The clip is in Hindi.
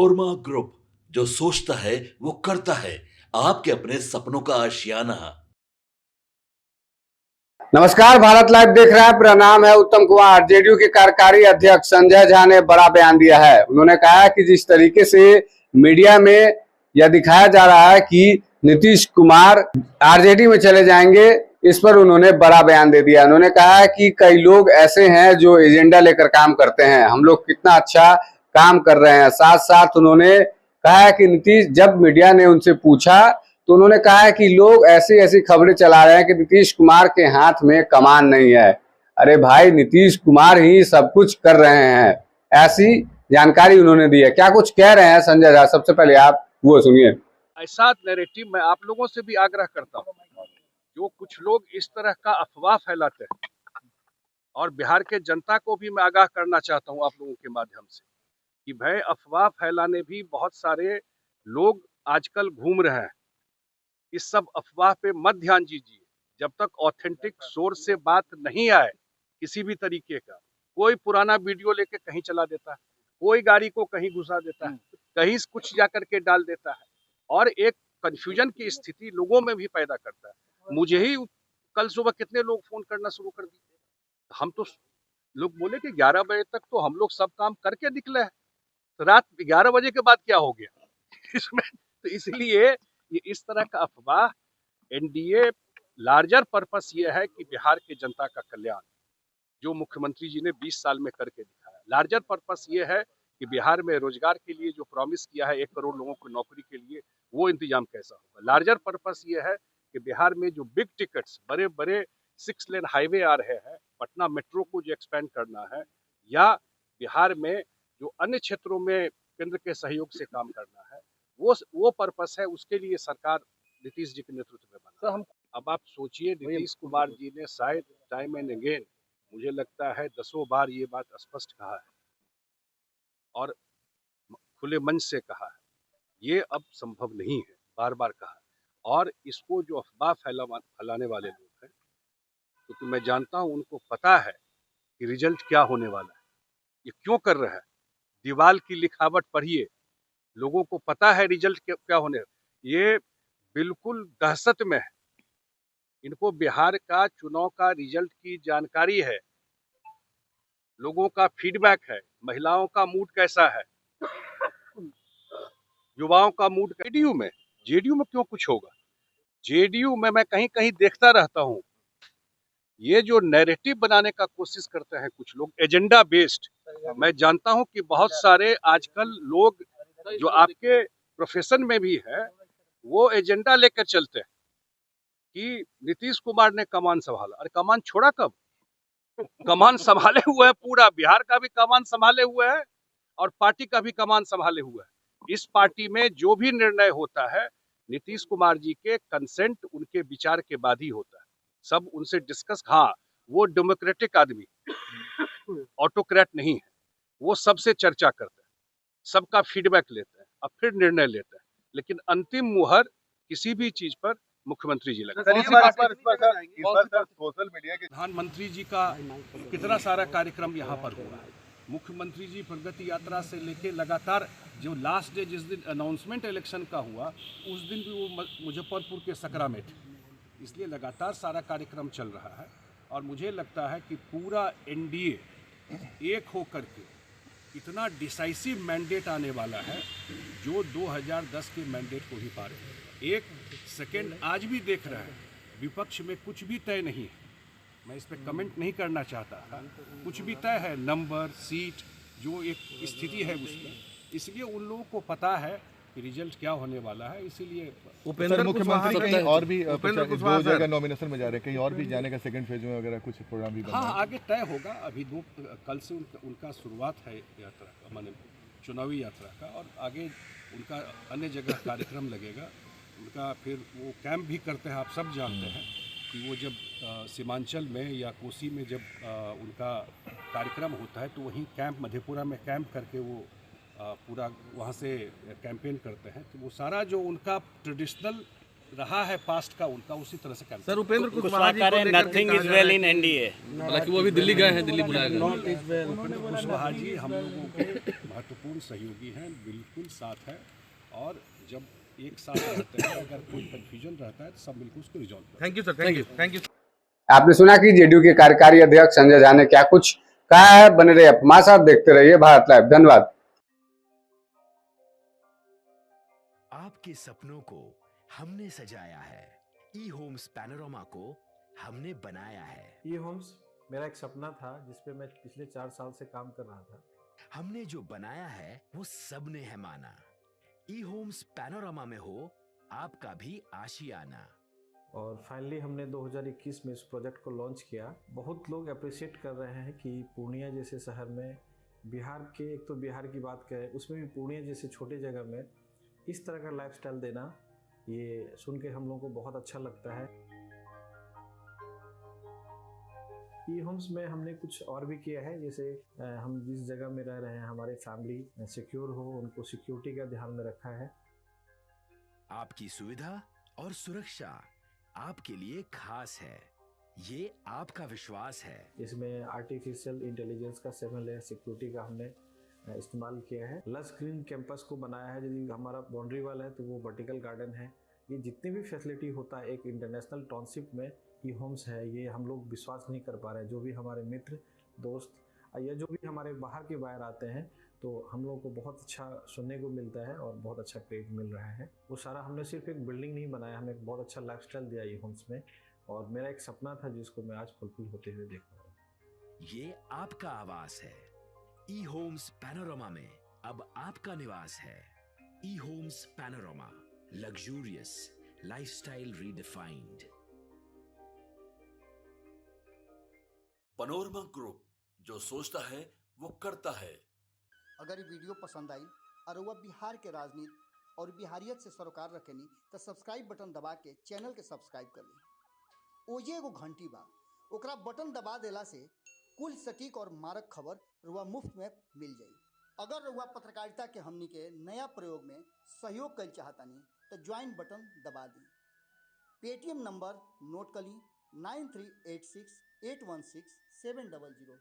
कोरमा ग्रुप, जो सोचता है वो करता है। आपके अपने सपनों का आशियाना। नमस्कार, भारत लाइव देख रहे हैं। मेरा नाम है उत्तम कुमार। जेडीयू के कार्यकारी अध्यक्ष संजय झा ने बड़ा बयान दिया है। उन्होंने कहा है कि जिस तरीके से मीडिया में यह दिखाया जा रहा है कि नीतीश कुमार आरजेडी में चले जाएंगे, इस पर उन्होंने बड़ा बयान दे दिया। उन्होंने कहा है कि कई लोग ऐसे हैं जो एजेंडा लेकर काम करते हैं, हम लोग कितना अच्छा काम कर रहे हैं। साथ साथ उन्होंने कहा है कि नीतीश, जब मीडिया ने उनसे पूछा तो उन्होंने कहा है कि लोग ऐसी ऐसी खबरें चला रहे हैं कि नीतीश कुमार के हाथ में कमान नहीं है। अरे भाई, नीतीश कुमार ही सब कुछ कर रहे हैं, ऐसी जानकारी उन्होंने दी है। क्या कुछ कह रहे हैं संजय झा, सबसे पहले आप वो सुनिए। ऐसा नैरेटिव मैं आप लोगों से भी आग्रह करता हूं, जो कुछ लोग इस तरह का अफवाह फैलाते हैं, और बिहार के जनता को भी मैं आगाह करना चाहता हूं आप लोगों के माध्यम से कि भाई, अफवाह फैलाने भी बहुत सारे लोग आजकल घूम रहे हैं। इस सब अफवाह पे मत ध्यान दीजिए। जब तक ऑथेंटिक सोर्स से बात नहीं आए किसी भी तरीके का, कोई पुराना वीडियो लेके कहीं चला देता है, कोई गाड़ी को कहीं घुसा देता है, कहीं कुछ जा करके डाल देता है, और एक कंफ्यूजन की स्थिति लोगों में भी पैदा करता है। मुझे ही कल सुबह कितने लोग फोन करना शुरू कर दिए। हम तो, लोग बोले कि 11 बजे तक तो हम लोग सब काम करके निकले हैं, तो रात 11 बजे के बाद क्या हो गया इसमें। तो इसलिए ये इस तरह का अफवाह, एनडीए लार्जर पर्पस ये है कि बिहार के जनता का कल्याण, जो मुख्यमंत्री जी ने 20 साल में करके दिखाया। लार्जर पर्पस ये है कि बिहार में रोजगार के लिए जो प्रॉमिस किया है 1 करोड़ लोगों को नौकरी के लिए, वो इंतजाम कैसा होगा। लार्जर पर्पस ये है कि बिहार में जो बिग टिकट्स, बड़े बड़े 6 लेन हाईवे आ रहे हैं, पटना मेट्रो को जो एक्सपेंड करना है, या बिहार में जो अन्य क्षेत्रों में केंद्र के सहयोग से काम करना है, वो पर्पस है। उसके लिए सरकार नीतीश जी के नेतृत्व में बना। हम अब आप सोचिए, नीतीश कुमार जी ने शायद टाइम एंड अगेन, मुझे लगता है 10 बार ये बात स्पष्ट कहा है और खुले मन से कहा है, ये अब संभव नहीं है, बार बार कहा है। और इसको जो अफवाह फैलाने वाले लोग हैं, क्योंकि मैं जानता हूं उनको पता है कि रिजल्ट क्या होने वाला है, ये क्यों कर रहा है। दीवाल की लिखावट पढ़िए, लोगों को पता है रिजल्ट क्या होने। ये बिल्कुल दहशत में है। इनको बिहार का चुनाव का रिजल्ट की जानकारी है, लोगों का फीडबैक है, महिलाओं का मूड कैसा है, युवाओं का मूड। जेडीयू में क्यों कुछ होगा। जेडीयू में मैं कहीं कहीं देखता रहता हूं, ये जो नैरेटिव बनाने का कोशिश करते हैं कुछ लोग, एजेंडा बेस्ड। मैं जानता हूं कि बहुत सारे आजकल लोग जो आपके प्रोफेशन में भी है, वो एजेंडा लेकर चलते हैं कि नीतीश कुमार ने कमान संभाला। अरे कमान छोड़ा कब, कमान संभाले हुए है, पूरा बिहार का भी कमान संभाले हुए है और पार्टी का भी कमान संभाले हुए है। इस पार्टी में जो भी निर्णय होता है, नीतीश कुमार जी के कंसेंट, उनके विचार के बाद ही होता है। सब उनसे डिस्कस। हाँ, वो डेमोक्रेटिक आदमी, ऑटोक्रेट नहीं है। वो सबसे चर्चा करते हैं, सबका फीडबैक लेते हैं और फिर निर्णय लेते हैं, लेकिन अंतिम मुहर किसी भी चीज पर मुख्यमंत्री जी लगते हैं। सोशल मीडिया के प्रधानमंत्री जी का कितना सारा कार्यक्रम यहाँ पर हुआ है। मुख्यमंत्री जी प्रगति यात्रा से लेके लगातार, जो लास्ट डे जिस दिन अनाउंसमेंट इलेक्शन का हुआ, उस दिन भी वो मुजफ्फरपुर के सकरा में थे। इसलिए लगातार सारा कार्यक्रम चल रहा है और मुझे लगता है कि पूरा एनडीए एक होकर के इतना डिसाइसिव मैंडेट आने वाला है, जो 2010 के मैंडेट को ही पार है। एक सेकेंड आज भी देख रहा है, विपक्ष में कुछ भी तय नहीं है। मैं इस पर कमेंट नहीं करना चाहता था। कुछ भी तय है, नंबर, सीट, जो एक स्थिति है उसमें। इसलिए उन लोगों को पता है कि रिजल्ट क्या होने वाला है। इसीलिए उपेंद्र मुख्यमंत्री कहीं और भी 2 जगह नॉमिनेशन में जा रहे हैं, कहीं और भी जाने का सेकंड फेज में वगैरह कुछ प्रोग्राम भी बना है? हाँ, आगे तय होगा। अभी कल से उनका शुरुआत है यात्रा का, माने चुनावी यात्रा का, और आगे उनका अन्य जगह कार्यक्रम लगेगा उनका। फिर वो कैंप भी करते हैं, आप सब जानते हैं कि वो जब सीमांचल में या कोसी में जब उनका कार्यक्रम होता है, तो वहीं कैंप, मधेपुरा में कैंप करके वो पूरा वहाँ से कैंपेन करते हैं। तो वो सारा जो उनका ट्रेडिशनल रहा है पास्ट का उनका, उसी तरह से करते सर उपेंद्र कुशवाहा जी को लेकर nothing is well in NDA. हालांकि वो अभी दिल्ली गए हैं, दिल्ली बुलाया गया। उपेंद्र कुशवाहा जी हम लोगों के महत्वपूर्ण सहयोगी हैं, बिल्कुल साथ है, और जब एक साथ रहते हैं अगर कोई कन्फ्यूजन रहता है तो सब मिलकर उसको रिजॉल्व करें। Thank you sir, thank you, thank you. आपने सुना कि जेडीयू के कार्यकारी अध्यक्ष संजय झा ने क्या कुछ कहा है। बने रहिए हमारे साथ, देखते रहिए भारत लाइव। धन्यवाद। आपके सपनों को हमने सजाया है, ई होम्स पैनोरामा को हमने बनाया है। ई होम्स मेरा एक सपना था जिसपे मैं पिछले 4 साल से काम कर रहा था। हमने जो बनाया है वो सबने है माना। ई होम्स पैनोरामा में हो आपका भी आशियाना। और फाइनली हमने 2021 में इस प्रोजेक्ट को लॉन्च किया। बहुत लोग अप्रिशिएट कर रहे हैं कि पूर्णिया जैसे शहर में, बिहार के, एक तो बिहार की बात करें उसमें भी पूर्णिया जैसे छोटे जगह में इस तरह का लाइफस्टाइल देना, ये सुन के हम लोगों को बहुत अच्छा लगता है। ई होम्स में हमने कुछ और भी किया है, जैसे हम जिस जगह में रह रहे हैं हमारे फैमिली सिक्योर हो, उनको सिक्योरिटी का ध्यान में रखा है। आपकी सुविधा और सुरक्षा आपके लिए खास है, ये आपका विश्वास है। इसमें आर्टिफिशियल इंटेलिजेंस का 7 लेयर सिक्योरिटी का हमने इस्तेमाल किया है। लस ग्रीन कैंपस को बनाया है। यदि हमारा बाउंड्री वाल है तो वो वर्टिकल गार्डन है। ये जितनी भी फैसिलिटी होता है एक इंटरनेशनल टाउनशिप में ई होम्स है, ये हम लोग विश्वास नहीं कर पा रहे हैं। जो भी हमारे मित्र दोस्त या जो भी हमारे बाहर के बाहर आते हैं तो हम लोगों को बहुत अच्छा सुनने को मिलता है और बहुत अच्छा क्रेडिट मिल रहा है। वो सारा हमने सिर्फ एक बिल्डिंग नहीं बनाया, हमें एक बहुत अच्छा लाइफस्टाइल दिया ई होम्स में, और मेरा एक सपना था जिसको मैं आज फुलफिल होते हुए देख रहा हूँ। ये आपका आवास है। ई होम्स पैनोरामा में अब आपका निवास है। E Homes Panorama, luxurious lifestyle redefined. Panorama Group, जो सोचता है वो करता है। अगर ये वीडियो पसंद आई और वह बिहार के राजनीति और बिहारियत से सरोकार रखेनी तो सब्सक्राइब बटन दबा के चैनल के सब्सक्राइब कर ली। ओजे एगो घंटी बा, ओकरा बटन दबा देला से कुल सटीक और मारक खबर रुआ मुफ्त में मिल जाई। अगर रुआ पत्रकारिता के हमनी के नया प्रयोग में सहयोग कर चाहतानी तो ज्वाइन बटन दबा दी। पेटीएम नंबर नोट कर ली 9386816700।